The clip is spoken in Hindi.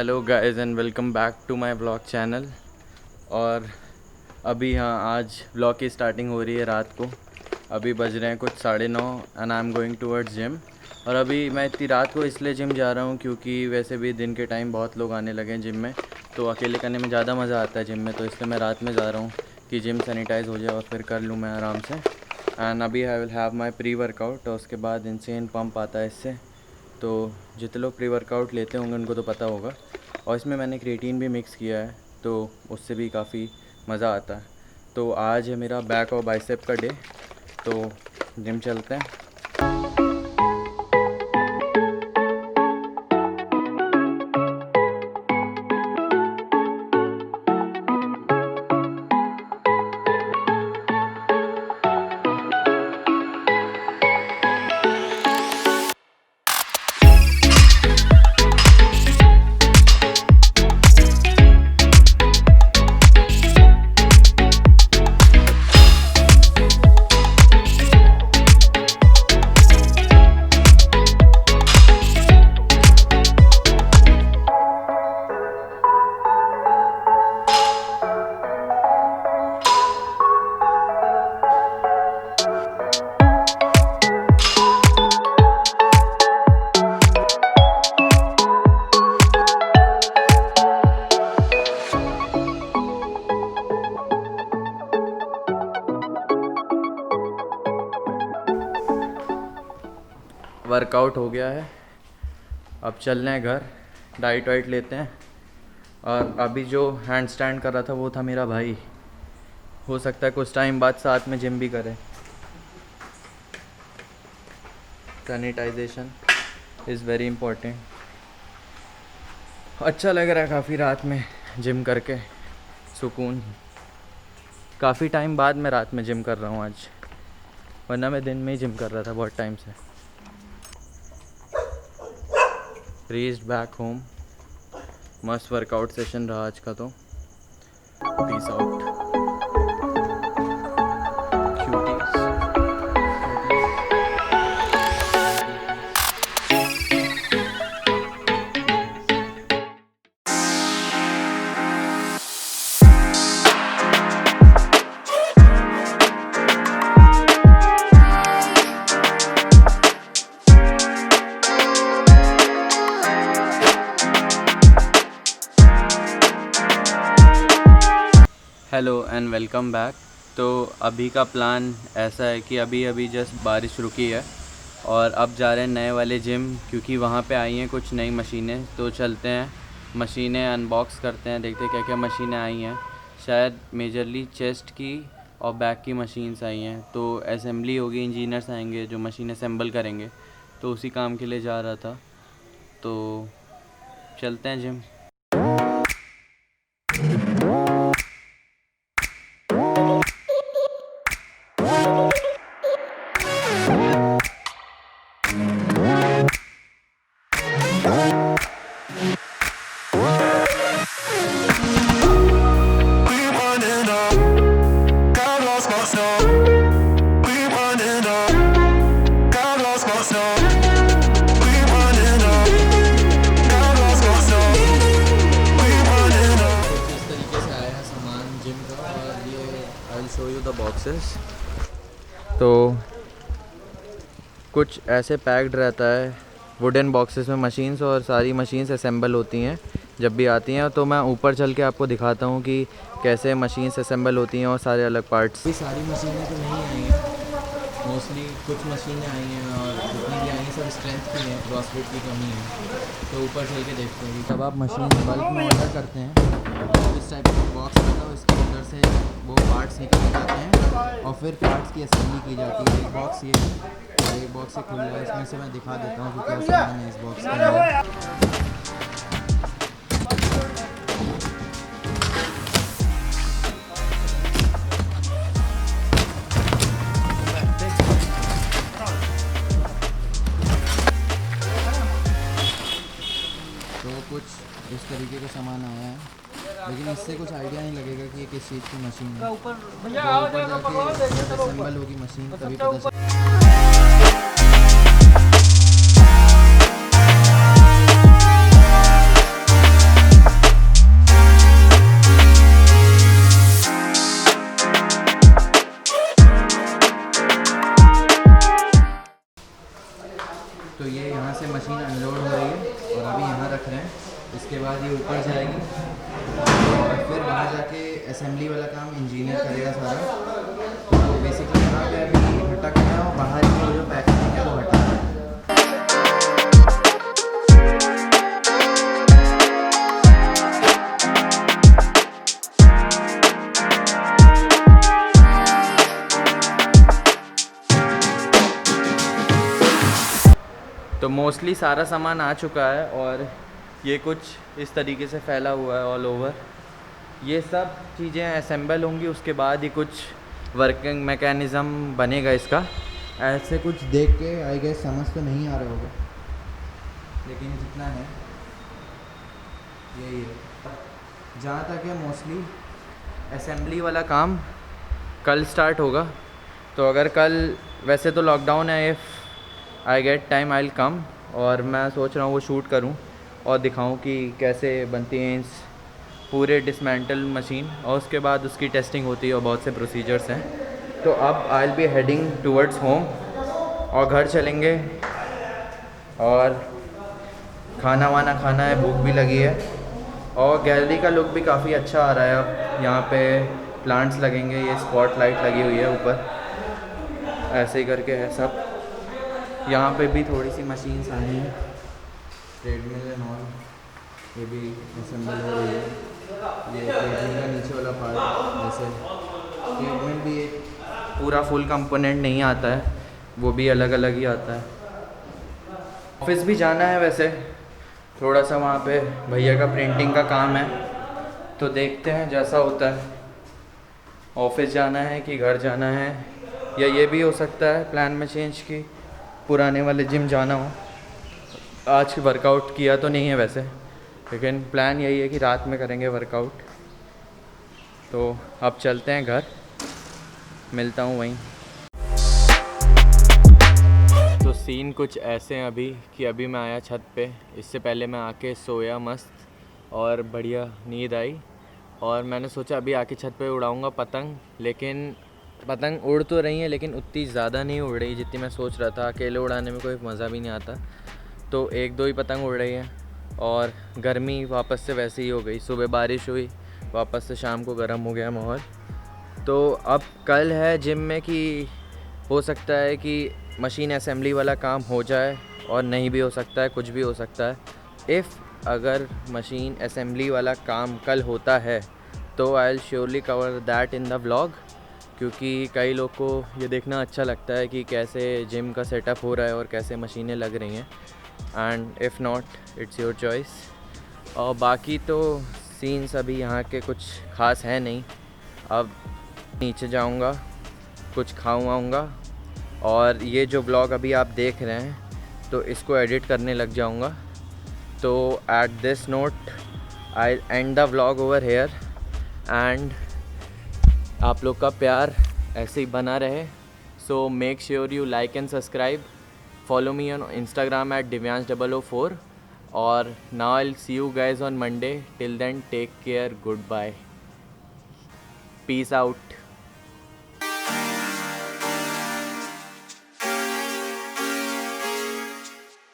Hello guys and welcome back to my blog channel. और अभी आज ब्लॉग की स्टार्टिंग हो रही है रात को। अभी बज रहे हैं कुछ 9:30 and I am going towards gym. और अभी मैं इतनी रात को इसलिए जिम जा रहा हूँ क्योंकि वैसे भी दिन के टाइम बहुत लोग आने लगे हैं जिम में, तो अकेले करने में ज़्यादा मज़ा आता है जिम में, तो इसलिए मैं रात में जा रहा हूँ कि जिम सैनिटाइज़ हो जाए और फिर कर लूँ मैं आराम से। एंड अभी I will have my pre workout और उसके बाद इनसेन पंप आता है इससे। तो जितने लोग प्री वर्कआउट लेते होंगे उनको तो पता होगा। और इसमें मैंने क्रिएटिन भी मिक्स किया है तो उससे भी काफ़ी मज़ा आता है। तो आज है मेरा बैक और बाइसेप का डे, तो जिम चलते हैं। वर्कआउट हो गया है, अब चल रहे हैं घर, डाइट वाइट लेते हैं। और अभी जो हैंड स्टैंड कर रहा था वो था मेरा भाई, हो सकता है कुछ टाइम बाद साथ में जिम भी करें। Sanitization is very important. अच्छा लग रहा है काफ़ी रात में जिम करके, सुकून। काफ़ी टाइम बाद मैं रात में जिम कर रहा हूँ आज, वरना मैं दिन में ही जिम कर रहा था बहुत टाइम से। रीच्ड बैक होम, मस्त वर्कआउट सेशन रहा आज का, तो peace out. Hello and welcome back. तो अभी का प्लान ऐसा है कि अभी जस्ट बारिश रुकी है और अब जा रहे हैं नए वाले जिम, क्योंकि वहाँ पे आई हैं कुछ नई मशीनें। तो चलते हैं, मशीनें अनबॉक्स करते हैं, देखते हैं क्या क्या मशीनें आई हैं। शायद मेजरली चेस्ट की और बैक की मशीन्स आई हैं, तो असेंबली होगी, इंजीनियर्स आएंगे जो मशीन असेंबल करेंगे, तो उसी काम के लिए जा रहा था। तो चलते हैं gym. Show you the boxes. तो कुछ ऐसे पैक्ड रहता है वुडन बॉक्सेस में मशीन्स, और सारी मशीन्स असेंबल होती हैं जब भी आती हैं। तो मैं ऊपर चल के आपको दिखाता हूँ कि कैसे मशीन्स असेंबल होती हैं और सारे अलग पार्ट्स। ये सारी मशीनें तो नहीं आई हैं, मोस्टली कुछ मशीनें आई हैं, और जितनी भी आई हैं सब स्ट्रेंथ की हैं, क्रॉसफिट की कमी है। तो ऊपर चल के देखते हैं। जब आप मशीन बल्क में ऑर्डर करते हैं तो इस टाइप का बॉक्स रहता है, इसके अंदर से वो पार्ट्स निकाले जाते हैं और फिर पार्ट्स की असेंबली की जाती है। एक बॉक्स ये है और एक बॉक्स से खुल रहा है, इसमें से मैं दिखा देता हूँ कि क्या सामान है इस बॉक्स के अंदर। कुछ इस तरीके का सामान आया है, लेकिन इससे कुछ आइडिया नहीं लगेगा कि ये किस चीज़ की मशीन है। ऊपर जाके असेंबल होगी मशीन तभी पता चलेगा। असेंबली वाला काम इंजीनियर करेगा सारा। तो बेसिकली यहाँ पे अभी हटा करना है और बाहर की वो जो पैकेजिंग है वो हटा है। तो मोस्टली सारा सामान आ चुका है और ये कुछ इस तरीके से फैला हुआ है ऑल ओवर। ये सब चीज़ें असेंबल होंगी, उसके बाद ही कुछ वर्किंग मैकेनिज़्म बनेगा इसका। ऐसे कुछ देख के आई गेस समझ तो नहीं आ रहा होगा, लेकिन जितना है यही है। जहाँ तक है मोस्टली असेंबली वाला काम कल स्टार्ट होगा। तो अगर कल, वैसे तो लॉकडाउन है, if I get time I will come, और मैं सोच रहा हूँ वो शूट करूँ और दिखाऊँ कि कैसे बनती हैं इस पूरे डिसमेंटल मशीन, और उसके बाद उसकी टेस्टिंग होती है और बहुत से प्रोसीजर्स हैं। तो अब I will be heading towards home और घर चलेंगे और खाना वाना खाना है, भूख भी लगी है। और गैलरी का लुक भी काफ़ी अच्छा आ रहा है। अब यहाँ पे प्लांट्स लगेंगे, ये स्पॉट लाइट लगी हुई है ऊपर, ऐसे ही करके है सब। यहाँ पे भी थोड़ी सी मशीन्स आई हैं, ट्रेडमिल एंड ऑल, ये भी असेंबल हो रही है। ये ट्रेडमिल का नीचे वाला पार्ट, जैसे ट्रेडमिल भी एक पूरा फुल कंपोनेंट नहीं आता है, वो भी अलग अलग ही आता है। ऑफिस भी जाना है वैसे, थोड़ा सा वहाँ पे भैया का प्रिंटिंग का काम है, तो देखते हैं जैसा होता है। ऑफिस जाना है कि घर जाना है, या ये भी हो सकता है प्लान में चेंज की पुराने वाले जिम जाना हो। आज वर्कआउट किया तो नहीं है वैसे, लेकिन प्लान यही है कि रात में करेंगे वर्कआउट। तो अब चलते हैं घर, मिलता हूँ वहीं। तो सीन कुछ ऐसे हैं अभी कि अभी मैं आया छत पे, इससे पहले मैं आके सोया मस्त और बढ़िया नींद आई, और मैंने सोचा अभी आके छत पे उड़ाऊंगा पतंग। लेकिन पतंग उड़ तो रही है, लेकिन उतनी ज़्यादा नहीं उड़ रही जितनी मैं सोच रहा था। अकेले उड़ाने में कोई मज़ा भी नहीं आता, तो एक दो ही पतंग उड़ रही हैं। और गर्मी वापस से वैसे ही हो गई, सुबह बारिश हुई, वापस से शाम को गर्म हो गया माहौल। तो अब कल है जिम में कि हो सकता है कि मशीन असेंबली वाला काम हो जाए, और नहीं भी हो सकता है, कुछ भी हो सकता है। अगर मशीन असेंबली वाला काम कल होता है तो I will surely cover that in the vlog, क्योंकि कई लोग को ये देखना अच्छा लगता है कि कैसे जिम का सेटअप हो रहा है और कैसे मशीनें लग रही हैं। And if not, it's your choice. और बाकी तो सीन्स अभी यहाँ के कुछ ख़ास है नहीं। अब नीचे जाऊँगा, कुछ खाऊँगा, और ये जो ब्लॉग अभी आप देख रहे हैं तो इसको एडिट करने लग जाऊँगा। तो at this note I end the vlog over here, and आप लोग का प्यार ऐसे ही बना रहे। So make sure you like and subscribe, follow me on Instagram at divyansh004, और now I will see you guys on Monday. Till then take care, goodbye, peace out.